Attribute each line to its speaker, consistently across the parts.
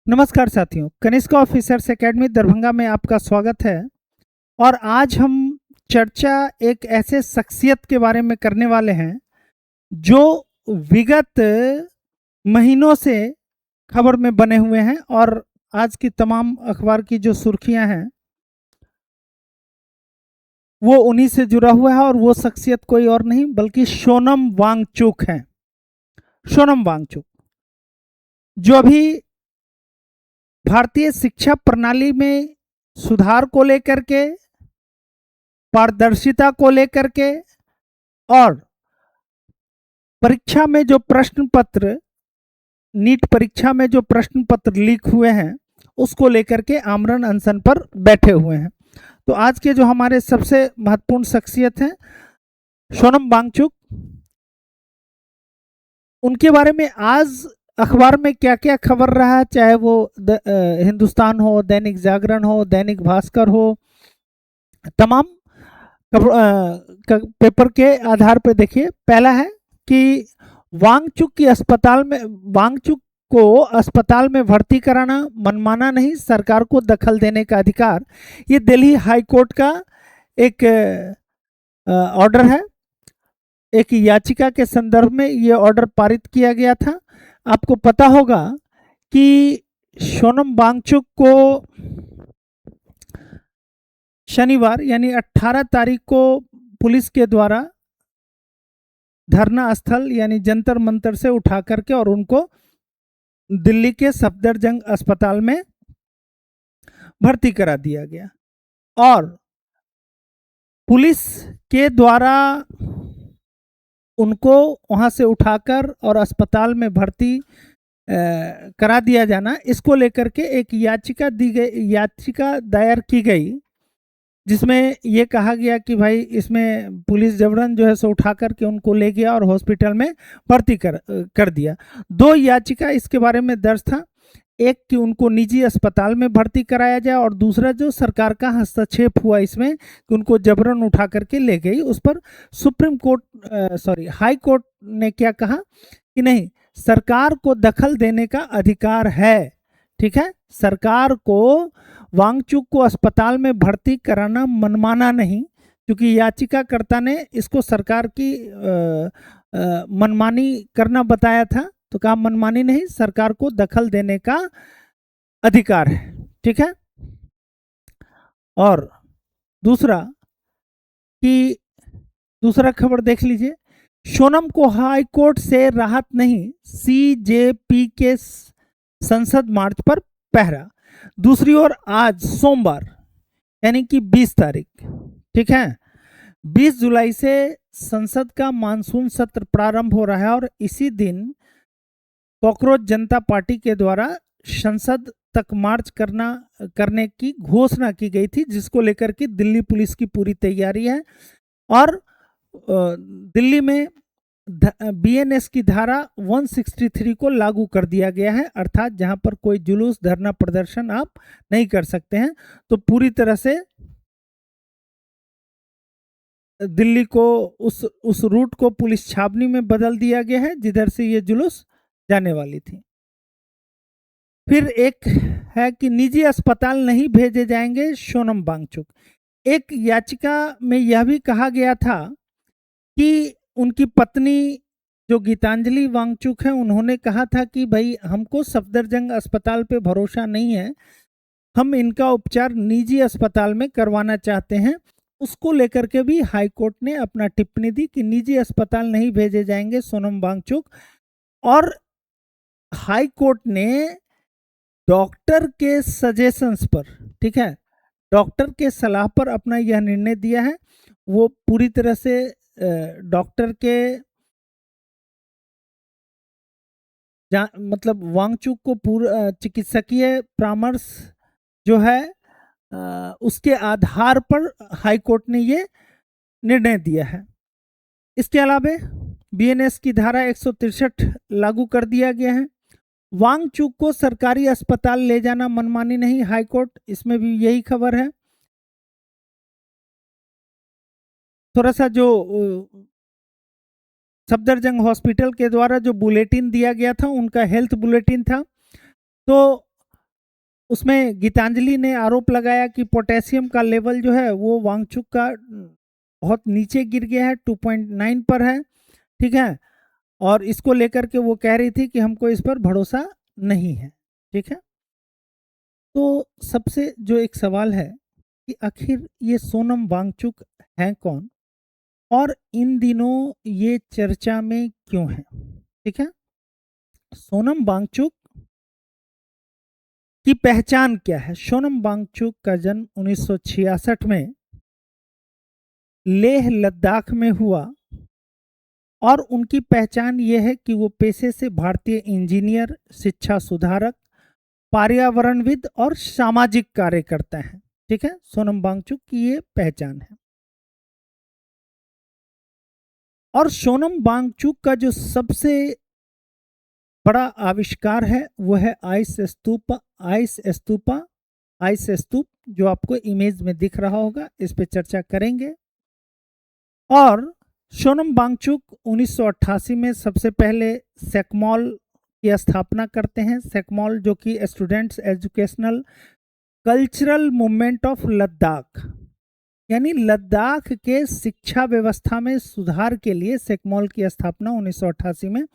Speaker 1: नमस्कार साथियों, Kanishka officers academy Darbhanga में आपका स्वागत है। और आज हम चर्चा एक ऐसे शख्सियत के बारे में करने वाले हैं जो विगत महीनों से खबर में बने हुए हैं और आज की तमाम अखबार की जो सुर्खियां हैं वो उन्हीं से जुड़ा हुआ है। और वो शख्सियत कोई और नहीं बल्कि सोनम वांगचुक हैं। सोनम वांगचुक जो अभी भारतीय शिक्षा प्रणाली में सुधार को लेकर के, पारदर्शिता को लेकर के और परीक्षा में जो प्रश्न पत्र, नीट परीक्षा में जो प्रश्न पत्र लीक हुए हैं उसको लेकर के आमरण अनशन पर बैठे हुए हैं। तो आज के जो हमारे सबसे महत्वपूर्ण शख्सियत हैं सोनम वांगचुक, उनके बारे में आज अखबार में क्या क्या खबर रहा, चाहे वो हिंदुस्तान हो, दैनिक जागरण हो, दैनिक भास्कर हो, तमाम पेपर के आधार पर देखिए। पहला है कि वांगचुक की अस्पताल में वांगचुक को अस्पताल में भर्ती कराना मनमाना नहीं, सरकार को दखल देने का अधिकार। ये दिल्ली हाई कोर्ट का एक ऑर्डर है। एक याचिका के संदर्भ में ये ऑर्डर पारित किया गया था। आपको पता होगा कि सोनम वांगचुक को शनिवार यानी 18 तारीख को पुलिस के द्वारा धरना स्थल यानी जंतर मंतर से उठा करके और उनको दिल्ली के सफदरजंग अस्पताल में भर्ती करा दिया गया। और पुलिस के द्वारा उनको वहां से उठाकर और अस्पताल में भर्ती करा दिया जाना, इसको लेकर के एक याचिका दायर की गई, जिसमें ये कहा गया कि भाई इसमें पुलिस जबरन जो है सो उठा करके उनको ले गया और हॉस्पिटल में भर्ती कर दिया। दो याचिका इसके बारे में दर्ज था, एक कि उनको निजी अस्पताल में भर्ती कराया जाए और दूसरा जो सरकार का हस्तक्षेप हुआ इसमें कि उनको जबरन उठा करके ले गई, उस पर सुप्रीम कोर्ट हाई कोर्ट ने क्या कहा कि नहीं, सरकार को दखल देने का अधिकार है। ठीक है, सरकार को वांगचुक को अस्पताल में भर्ती कराना मनमाना नहीं, क्योंकि याचिकाकर्ता ने इसको सरकार की मनमानी करना बताया था, तो कहा मनमानी नहीं, सरकार को दखल देने का अधिकार है। ठीक है। और दूसरा कि दूसरा खबर देख लीजिए, सोनम को हाई कोर्ट से राहत नहीं, सीजेपी के संसद मार्च पर पहरा। दूसरी ओर आज सोमवार यानी कि 20 तारीख, ठीक है, 20 जुलाई से संसद का मानसून सत्र प्रारंभ हो रहा है और इसी दिन कॉकरोच जनता पार्टी के द्वारा संसद तक मार्च करने की घोषणा की गई थी, जिसको लेकर के दिल्ली पुलिस की पूरी तैयारी है। और दिल्ली में बीएनएस की धारा 163 को लागू कर दिया गया है, अर्थात जहां पर कोई जुलूस, धरना, प्रदर्शन आप नहीं कर सकते हैं। तो पूरी तरह से दिल्ली को उस रूट को पुलिस छावनी में बदल दिया गया है जिधर से ये जुलूस जाने वाली थी। फिर एक है कि निजी अस्पताल नहीं भेजे जाएंगे सोनम वांगचुक। एक याचिका में यह भी कहा गया था कि उनकी पत्नी जो गीतांजलि वांगचुक है, उन्होंने कहा था कि भाई हमको सफदरजंग अस्पताल पे भरोसा नहीं है, हम इनका उपचार निजी अस्पताल में करवाना चाहते हैं। उसको लेकर के भी हाई कोर्ट ने अपना टिप्पणी दी कि निजी अस्पताल नहीं भेजे जाएंगे सोनम वांगचुक। और हाई कोर्ट ने डॉक्टर के सजेशंस पर, ठीक है, डॉक्टर के सलाह पर अपना यह निर्णय दिया है। वो पूरी तरह से डॉक्टर के मतलब वांगचुक को पूरा चिकित्सकीय परामर्श जो है उसके आधार पर हाई कोर्ट ने ये निर्णय दिया है। इसके अलावा बीएनएस की धारा 163 लागू कर दिया गया है। वांगचुक को सरकारी अस्पताल ले जाना मनमानी नहीं, हाई कोर्ट, इसमें भी यही खबर है। थोड़ा सा जो सफदरजंग हॉस्पिटल के द्वारा जो बुलेटिन दिया गया था, उनका हेल्थ बुलेटिन था, तो उसमें गीतांजलि ने आरोप लगाया कि पोटेशियम का लेवल जो है वो वांगचुक का बहुत नीचे गिर गया है, 2.9 पर है, ठीक है। और इसको लेकर के वो कह रही थी कि हमको इस पर भरोसा नहीं है, ठीक है। तो सबसे जो एक सवाल है कि आखिर ये सोनम वांगचुक हैं कौन और इन दिनों ये चर्चा में क्यों है, ठीक है। सोनम वांगचुक की पहचान क्या है? सोनम वांगचुक का जन्म 1966 में लेह लद्दाख में हुआ और उनकी पहचान ये है कि वो पेशे से भारतीय इंजीनियर, शिक्षा सुधारक, पर्यावरणविद और सामाजिक कार्यकर्ता हैं, ठीक है। सोनम वांगचुक की ये पहचान है। और सोनम वांगचुक का जो सबसे बड़ा आविष्कार है वो है आइस स्तूपा। आइस स्तूप जो आपको इमेज में दिख रहा होगा, इस पे चर्चा करेंगे। और सोनम वांगचुक 1988 में सबसे पहले सेकमॉल की स्थापना करते हैं। सेकमॉल जो कि students educational cultural movement of Ladakh, यानी लद्दाख के शिक्षा व्यवस्था में सुधार के लिए सेकमॉल की स्थापना 1988 में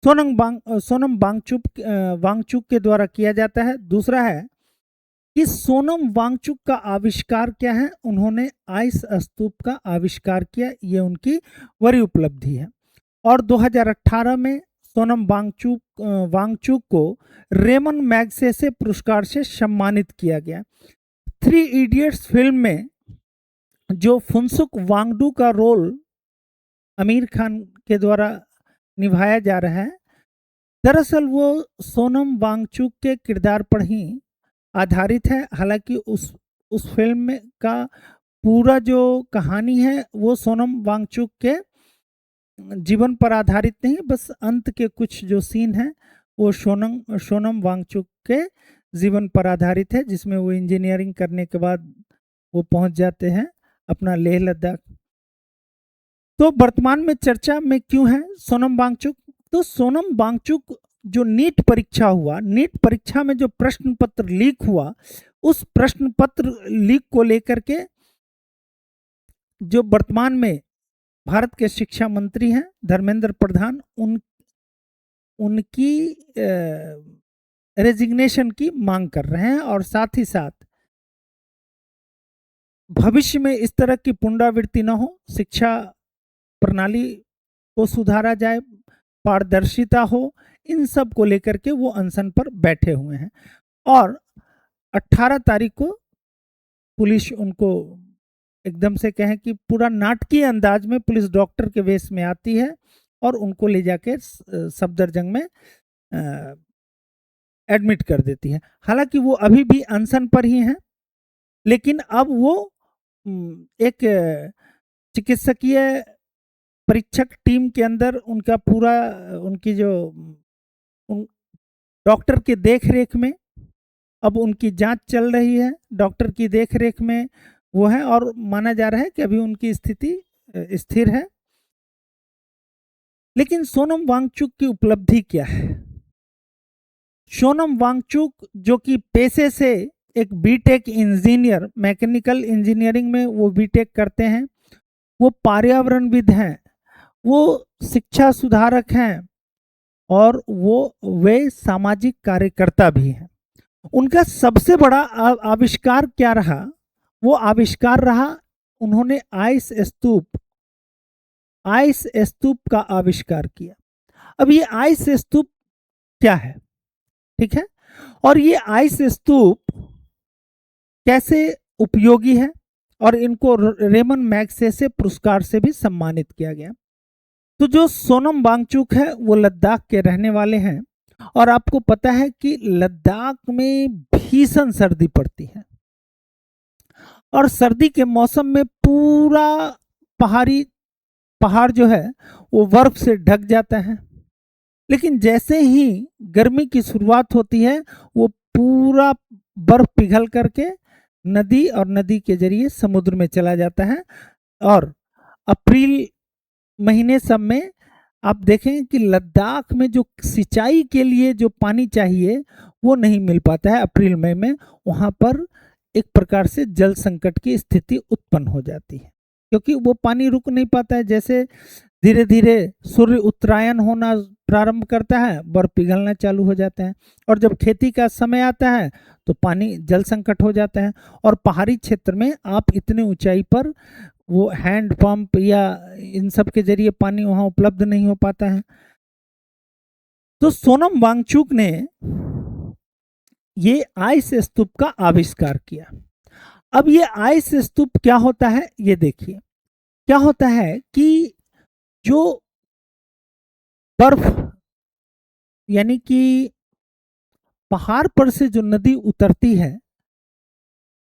Speaker 1: सोनम वांगचुक के द्वारा किया जाता है। दूसरा है कि सोनम वांगचुक का आविष्कार क्या है? उन्होंने आइस स्तूप का आविष्कार किया, ये उनकी बड़ी उपलब्धि है। और 2018 में सोनम वांगचुक को रेमन मैगसेसे पुरस्कार से सम्मानित किया गया। 3 इडियट्स फिल्म में जो फुनसुक वांगडू का रोल आमिर खान के द्वारा निभाया जा रहा है, दरअसल वो सोनम वांगचुक के किरदार पर ही आधारित है। हालांकि उस फिल्म में का पूरा जो कहानी है वो सोनम वांगचुक के जीवन पर आधारित नहीं, बस अंत के कुछ जो सीन हैं वो सोनम वांगचुक के जीवन पर आधारित है, जिसमें वो इंजीनियरिंग करने के बाद वो पहुंच जाते हैं अपना लेह लद्दाख। तो वर्तमान में चर्चा में क्यों है सोनम वांगचुक? तो सोनम वांगचुक जो नीट परीक्षा हुआ, नीट परीक्षा में जो प्रश्न पत्र लीक हुआ, उस प्रश्न पत्र लीक को लेकर के जो वर्तमान में भारत के शिक्षा मंत्री हैं धर्मेंद्र प्रधान, उनकी रेजिग्नेशन की मांग कर रहे हैं। और साथ ही साथ भविष्य में इस तरह की पुनरावृत्ति न हो, शिक्षा प्रणाली को सुधारा जाए, पारदर्शिता हो, इन सब को लेकर के वो अनशन पर बैठे हुए हैं। और 18 तारीख को पुलिस उनको एकदम से कहें कि पूरा नाटकीय अंदाज में पुलिस डॉक्टर के वेश में आती है और उनको ले जाके सफदरजंग में एडमिट कर देती है। हालांकि वो अभी भी अनशन पर ही हैं, लेकिन अब वो एक चिकित्सकीय परीक्षक टीम के अंदर उनका पूरा उनकी जो डॉक्टर की देखरेख में अब उनकी जांच चल रही है, डॉक्टर की देखरेख में वो है और माना जा रहा है कि अभी उनकी स्थिति स्थिर है। लेकिन सोनम वांगचुक की उपलब्धि क्या है? सोनम वांगचुक जो कि पेशे से एक बीटेक इंजीनियर, मैकेनिकल इंजीनियरिंग में वो बीटेक करते हैं, वो पर्यावरणविद हैं, वो शिक्षा सुधारक हैं और वे सामाजिक कार्यकर्ता भी हैं। उनका सबसे बड़ा आविष्कार क्या रहा? वो आविष्कार रहा, उन्होंने आइस स्तूप का आविष्कार किया। अब ये आइस स्तूप क्या है, ठीक है, और ये आइस स्तूप कैसे उपयोगी है, और इनको रेमन मैगसेसे पुरस्कार से भी सम्मानित किया गया। तो जो सोनम वांगचुक है वो लद्दाख के रहने वाले हैं और आपको पता है कि लद्दाख में भीषण सर्दी पड़ती है और सर्दी के मौसम में पूरा पहाड़ जो है वो बर्फ से ढक जाता है। लेकिन जैसे ही गर्मी की शुरुआत होती है वो पूरा बर्फ पिघल करके नदी और नदी के जरिए समुद्र में चला जाता है और अप्रैल महीने सब में आप देखेंगे कि लद्दाख में जो सिंचाई के लिए जो पानी चाहिए वो नहीं मिल पाता है अप्रैल मई में। वहाँ पर एक प्रकार से जल संकट की स्थिति उत्पन्न हो जाती है, क्योंकि वो पानी रुक नहीं पाता है। जैसे धीरे धीरे सूर्य उत्तरायण होना प्रारंभ करता है, बर्फ पिघलना चालू हो जाता है, और जब खेती का समय आता है तो पानी जल संकट हो जाता है। और पहाड़ी क्षेत्र में आप इतने ऊंचाई पर वो हैंड पंप या इन सब के जरिए पानी वहाँ उपलब्ध नहीं हो पाता है। तो सोनम वांगचुक ने ये आइस स्तूप का आविष्कार किया। अब ये आइस स्तूप क्या होता है, ये देखिए। क्या होता है कि जो बर्फ यानी कि पहाड़ पर से जो नदी उतरती है,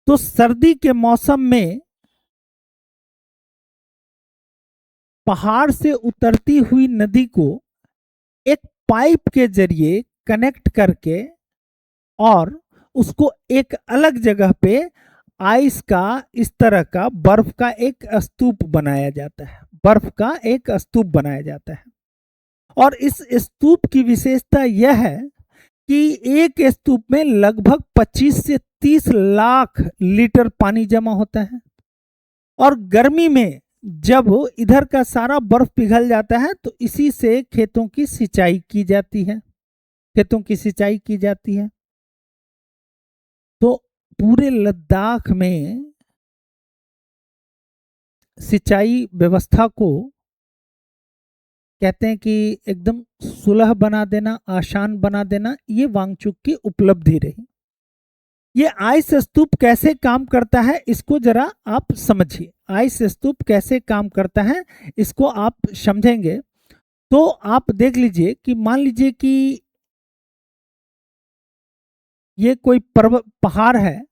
Speaker 1: तो सर्दी के मौसम में पहाड़ से उतरती हुई नदी को एक पाइप के जरिए कनेक्ट करके और उसको एक अलग जगह पे आइस का, इस तरह का बर्फ का एक स्तूप बनाया जाता है। बर्फ का एक स्तूप बनाया जाता है। और इस स्तूप की विशेषता यह है कि एक स्तूप में लगभग 25 से 30 लाख लीटर पानी जमा होता है। और गर्मी में जब इधर का सारा बर्फ पिघल जाता है तो इसी से खेतों की सिंचाई की जाती है, खेतों की सिंचाई की जाती है। तो पूरे लद्दाख में सिंचाई व्यवस्था को कहते हैं कि एकदम सुलभ बना देना, आसान बना देना, ये वांगचुक की उपलब्धि रही। ये आइस स्तूप कैसे काम करता है इसको जरा आप समझिए। आइस स्तूप कैसे काम करता है इसको आप समझेंगे तो आप देख लीजिए कि मान लीजिए कि ये कोई पहाड़ है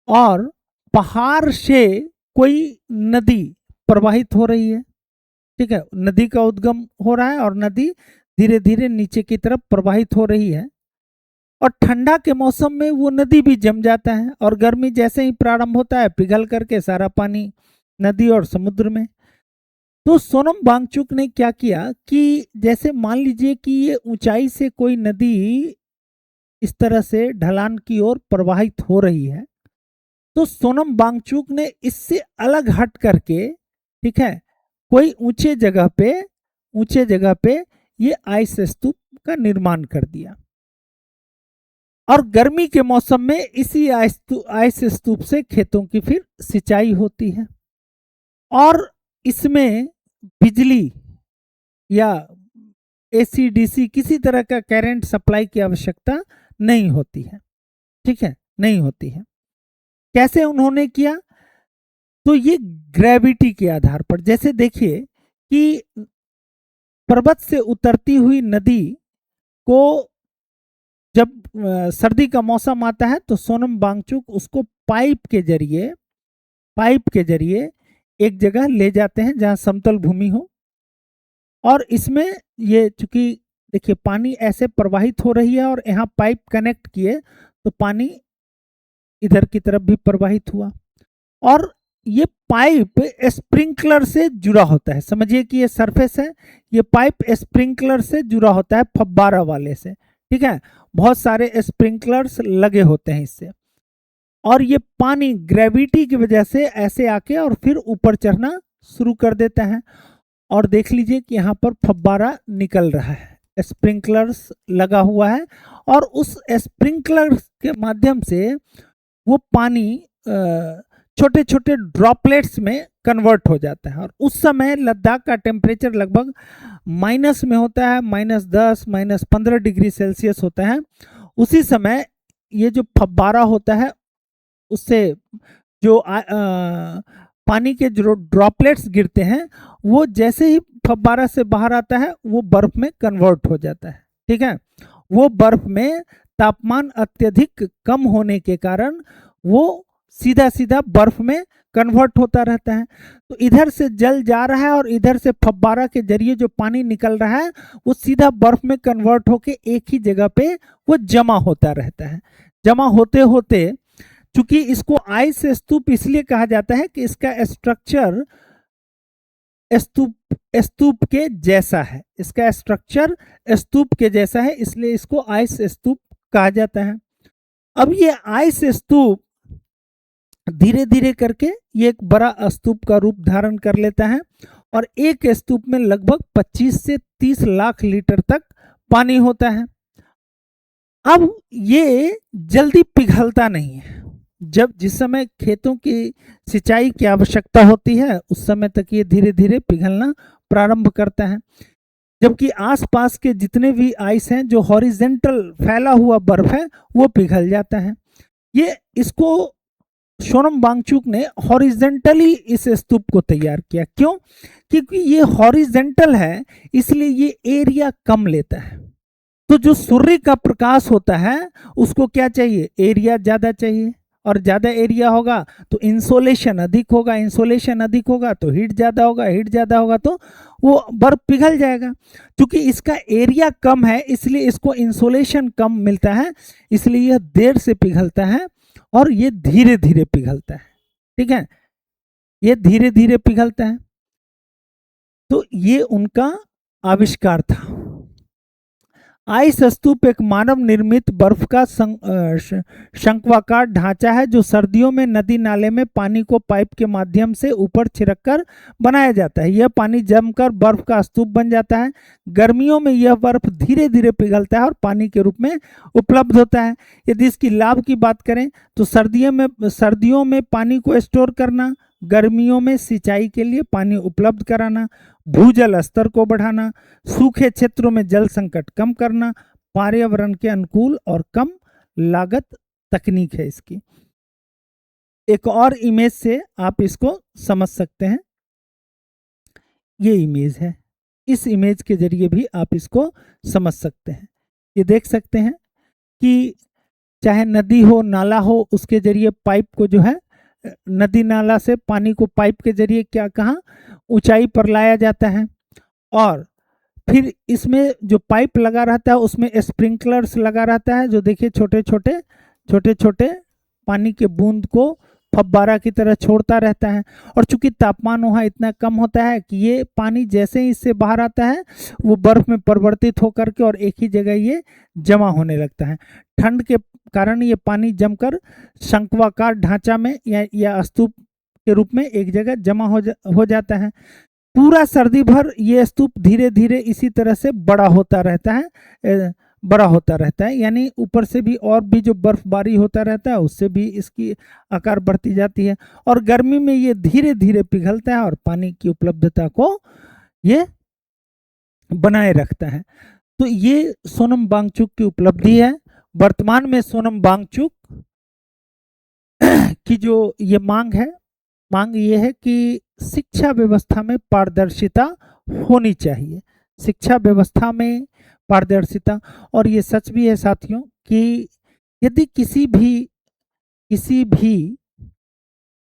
Speaker 1: और पहाड़ से कोई नदी प्रवाहित हो रही है, ठीक है। नदी का उद्गम हो रहा है और नदी धीरे धीरे नीचे की तरफ प्रवाहित हो रही है। और ठंडा के मौसम में वो नदी भी जम जाता है और गर्मी जैसे ही प्रारंभ होता है पिघल करके सारा पानी नदी और समुद्र में। तो सोनम वांगचुक ने क्या किया कि जैसे मान लीजिए कि ये ऊंचाई से कोई नदी इस तरह से ढलान की ओर प्रवाहित हो रही है, तो सोनम वांगचुक ने इससे अलग हट करके, ठीक है, कोई ऊंचे जगह पे ये आइस स्तूप का निर्माण कर दिया। और गर्मी के मौसम में इसी आइस स्तूप से खेतों की फिर सिंचाई होती है। और इसमें बिजली या एसी-डीसी किसी तरह का करंट सप्लाई की आवश्यकता नहीं होती है, ठीक है, नहीं होती है। कैसे उन्होंने किया, तो ये ग्रेविटी के आधार पर। जैसे देखिए कि पर्वत से उतरती हुई नदी को जब सर्दी का मौसम आता है तो सोनम वांगचुक उसको पाइप के जरिए एक जगह ले जाते हैं जहां समतल भूमि हो। और इसमें ये चूंकि देखिए पानी ऐसे प्रवाहित हो रही है और यहाँ पाइप कनेक्ट किए तो पानी इधर की तरफ भी प्रवाहित हुआ। और ये पाइप स्प्रिंकलर से जुड़ा होता है। समझिए कि ये सरफेस है, ये पाइप स्प्रिंकलर से जुड़ा होता है, फव्वारा वाले से, ठीक है। बहुत सारे स्प्रिंकलर्स लगे होते हैं इससे। और ये पानी ग्रेविटी की वजह से ऐसे आके और फिर ऊपर चढ़ना शुरू कर देता है। और देख लीजिए कि यहाँ पर फव्वारा निकल रहा है, स्प्रिंकलर्स लगा हुआ है और उस स्प्रिंकलर के माध्यम से वो पानी छोटे छोटे ड्रॉपलेट्स में कन्वर्ट हो जाता है। और उस समय लद्दाख का टेम्परेचर लगभग माइनस में होता है, -10 -15 डिग्री सेल्सियस होता है। उसी समय ये जो फव्वारा होता है उससे जो पानी के जो ड्रॉपलेट्स गिरते हैं वो जैसे ही फव्वारा से बाहर आता है वो बर्फ में कन्वर्ट हो जाता है, ठीक है। वो बर्फ में तापमान अत्यधिक कम होने के कारण वो सीधा सीधा बर्फ में कन्वर्ट होता रहता है। तो इधर से जल जा रहा है और इधर से फव्वारा के जरिए जो पानी निकल रहा है वो सीधा बर्फ में कन्वर्ट होके एक ही जगह पे वो जमा होता रहता है। जमा होते होते, चूंकि इसको आइस स्तूप इसलिए कहा जाता है कि इसका स्ट्रक्चर स्तूप स्तूप के जैसा है, इसका स्ट्रक्चर स्तूप के जैसा है, इसलिए इसको आइस स्तूप कहा जाता है। अब ये आइस स्तूप धीरे धीरे करके ये एक बड़ा स्तूप का रूप धारण कर लेता है और एक स्तूप में लगभग 25 से 30 लाख लीटर तक पानी होता है। अब ये जल्दी पिघलता नहीं है। जब जिस समय खेतों की सिंचाई की आवश्यकता होती है उस समय तक ये धीरे धीरे पिघलना प्रारंभ करता है, जबकि आसपास के जितने भी आइस हैं, जो हॉरिजेंटल फैला हुआ बर्फ है, वो पिघल जाता है। ये इसको सोनम वांगचुक ने हॉरिजेंटली इस स्तूप को तैयार किया। क्यों? क्योंकि ये हॉरिजेंटल है, इसलिए ये एरिया कम लेता है। तो जो सूर्य का प्रकाश होता है उसको क्या चाहिए? एरिया ज्यादा चाहिए, और ज्यादा एरिया होगा तो इंसोलेशन अधिक होगा, इंसोलेशन अधिक होगा तो हीट ज्यादा होगा, हीट ज्यादा होगा तो वो बर्फ पिघल जाएगा। क्योंकि इसका एरिया कम है इसलिए इसको इंसोलेशन कम मिलता है, इसलिए यह देर से पिघलता है और ये धीरे धीरे पिघलता है। ठीक है, ये धीरे धीरे पिघलता है। तो ये उनका आविष्कार था। आइस स्तूप एक मानव निर्मित बर्फ का शंक्वाकार ढांचा है जो सर्दियों में नदी नाले में पानी को पाइप के माध्यम से ऊपर छिड़ककर बनाया जाता है। यह पानी जमकर बर्फ का स्तूप बन जाता है। गर्मियों में यह बर्फ धीरे धीरे पिघलता है और पानी के रूप में उपलब्ध होता है। यदि इसकी लाभ की बात करें तो सर्दियों में पानी को स्टोर करना, गर्मियों में सिंचाई के लिए पानी उपलब्ध कराना, भूजल स्तर को बढ़ाना, सूखे क्षेत्रों में जल संकट कम करना, पर्यावरण के अनुकूल और कम लागत तकनीक है इसकी। एक और इमेज से आप इसको समझ सकते हैं। ये इमेज है, इस इमेज के जरिए भी आप इसको समझ सकते हैं। ये देख सकते हैं कि चाहे नदी हो, नाला हो, उसके जरिए पाइप को जो है, नदी नाला से पानी को पाइप के जरिए क्या कहाँ ऊंचाई पर लाया जाता है, और फिर इसमें जो पाइप लगा रहता है उसमें स्प्रिंकलर्स लगा रहता है, जो देखिए छोटे छोटे पानी के बूंद को फव्वारा की तरह छोड़ता रहता है। और चूंकि तापमान वहाँ इतना कम होता है कि ये पानी जैसे ही इससे बाहर आता है वो बर्फ में परिवर्तित होकर के और एक ही जगह ये जमा होने लगता है। ठंड के कारण ये पानी जमकर शंक्वाकार ढांचा में या स्तूप के रूप में एक जगह जमा हो जाता है। पूरा सर्दी भर ये स्तूप धीरे धीरे इसी तरह से बड़ा होता रहता है, यानी ऊपर से भी और भी जो बर्फबारी होता रहता है उससे भी इसकी आकार बढ़ती जाती है, और गर्मी में ये धीरे धीरे पिघलता है और पानी की उपलब्धता को ये बनाए रखता है। तो ये सोनम वांगचुक की उपलब्धि है। वर्तमान में सोनम वांगचुक की जो ये मांग ये है कि शिक्षा व्यवस्था में पारदर्शिता होनी चाहिए, शिक्षा व्यवस्था में पारदर्शिता। और ये सच भी है साथियों कि यदि किसी भी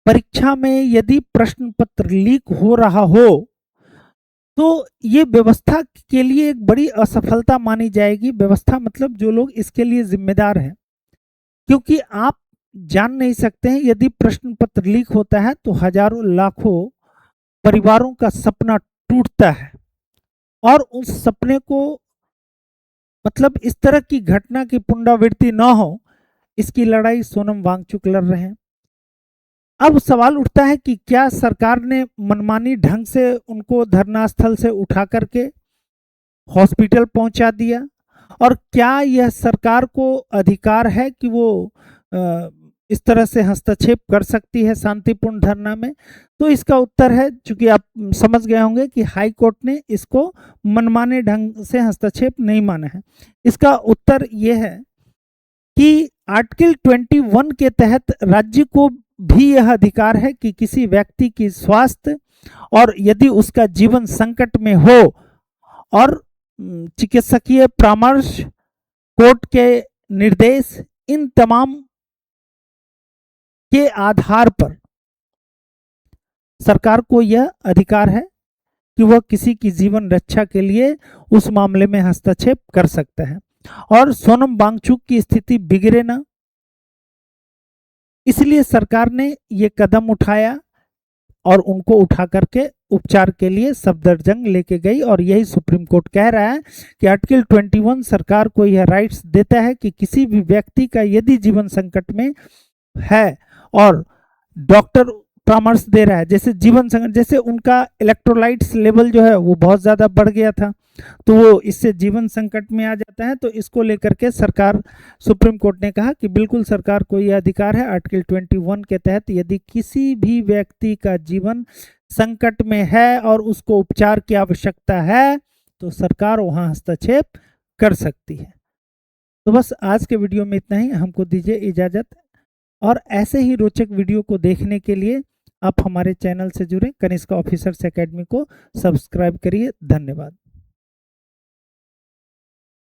Speaker 1: परीक्षा में यदि प्रश्न पत्र लीक हो रहा हो तो ये व्यवस्था के लिए एक बड़ी असफलता मानी जाएगी। व्यवस्था मतलब जो लोग इसके लिए जिम्मेदार हैं, क्योंकि आप जान नहीं सकते हैं यदि प्रश्न पत्र लीक होता है तो हजारों लाखों परिवारों का सपना टूटता है, और उस सपने को मतलब इस तरह की घटना की पुनरावृत्ति न हो, इसकी लड़ाई सोनम वांगचुक लड़ रहे हैं। अब सवाल उठता है कि क्या सरकार ने मनमानी ढंग से उनको धरना स्थल से उठा करके हॉस्पिटल पहुंचा दिया, और क्या यह सरकार को अधिकार है कि वो इस तरह से हस्तक्षेप कर सकती है शांतिपूर्ण धरना में? तो इसका उत्तर है, चूंकि आप समझ गए होंगे कि हाई कोर्ट ने इसको मनमाने ढंग से हस्तक्षेप नहीं माना है। इसका उत्तर यह है कि आर्टिकल 21 के तहत राज्य को भी यह अधिकार है कि किसी व्यक्ति की स्वास्थ्य और यदि उसका जीवन संकट में हो और चिकित्सकीय परामर्श, कोर्ट के निर्देश, इन तमाम के आधार पर सरकार को यह अधिकार है कि वह किसी की जीवन रक्षा के लिए उस मामले में हस्तक्षेप कर सकता है, और सोनम वांगचुक की स्थिति बिगड़े ना, इसलिए सरकार ने ये कदम उठाया और उनको उठा करके उपचार के लिए सफदरजंग लेके गई। और यही सुप्रीम कोर्ट कह रहा है कि आर्टिकल 21 सरकार को यह राइट्स देता है कि किसी भी व्यक्ति का यदि जीवन संकट में है और डॉक्टर परामर्श दे रहा है, जैसे जीवन संकट, जैसे उनका इलेक्ट्रोलाइट्स लेवल जो है वो बहुत ज़्यादा बढ़ गया था, तो वो इससे जीवन संकट में आ जाता है। तो इसको लेकर के सरकार, सुप्रीम कोर्ट ने कहा कि बिल्कुल सरकार को यह अधिकार है आर्टिकल 21 के तहत, यदि किसी भी व्यक्ति का जीवन संकट में है और उसको उपचार की आवश्यकता है तो सरकार वहाँ हस्तक्षेप कर सकती है। तो बस आज के वीडियो में इतना ही, हमको दीजिए इजाज़त। और ऐसे ही रोचक वीडियो को देखने के लिए आप हमारे चैनल से जुड़े, कनिष्का ऑफिसर्स एकेडमी को सब्सक्राइब करिए। धन्यवाद।